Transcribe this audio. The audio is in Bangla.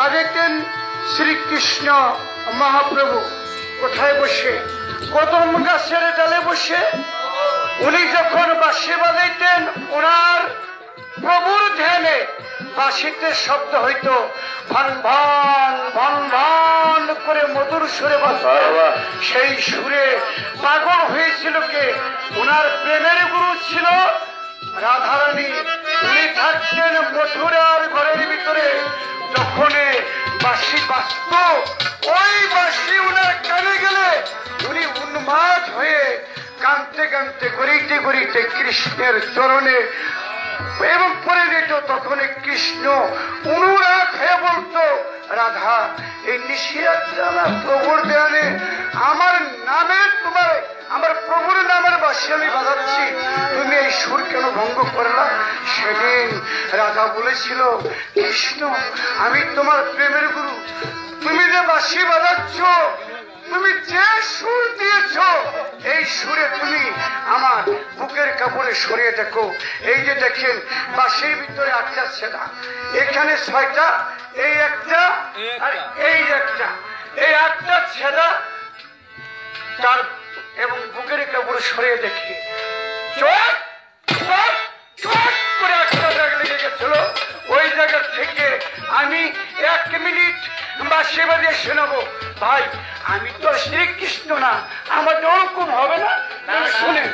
বাজাইতেন শ্রীকৃষ্ণ মহাপ্রভু। কোথায় বসে? কদম গাছের ডালে বসে। উনি যখন বাঁশি বাজাইতেন ওনার প্রভুর ধ্যানে বাঁশিতে শব্দ হইতো ভান ভান ভান ভান করে মধুর সুরে বাজতো। সেই সুরে পাগল হয়েছিল কে? ওনার প্রেমের গুরু ছিল রাধারানী। উনি থাকতেন মথুরার ঘরের ভিতরে। যখন বাঁশি বাজত ওই বাঁশি ওনার কানে গেলে উনি উন্মাদ হয়ে কাঁদতে কাঁদতে গড়িতে গড়িতে কৃষ্ণের চরণে এবং পরে যেত। তখন কৃষ্ণ অনুরাগ হয়ে বলতো, রাধা এই নিশিরাত্রে আমার প্রভুর ধ্যানে আমার নামে তোমার আমার প্রভুর নামের বাঁশি আমি বাজাচ্ছি, তুমি এই সুর কেন ভঙ্গ করলা? সেদিন রাধা বলেছিল, কৃষ্ণ আমি তোমার প্রেমের গুরু, তুমি যে বাঁশি বাজাচ্ছ, তুমি যে সুর দিয়েছ এই সুরে তুমি আমার বুকের কাপড়ে সরিয়ে দেখো। এই যে দেখেন বাঁশির ভিতরে 8টা ছেদা, এখানে 6টা, এই একটা আর এই একটা, এই 8টা ছেদা তার এবং বুকের কাপড়ে সরিয়ে দেখি চোখ করে একটা জায়গা লেগে গেছিল। ওই জায়গা থেকে আমি 1 মিনিট বাঁশি বাজিয়ে শোনাবো। ভাই আমি তো শ্রীকৃষ্ণ না, আমার ওরকম হবে না, শুনে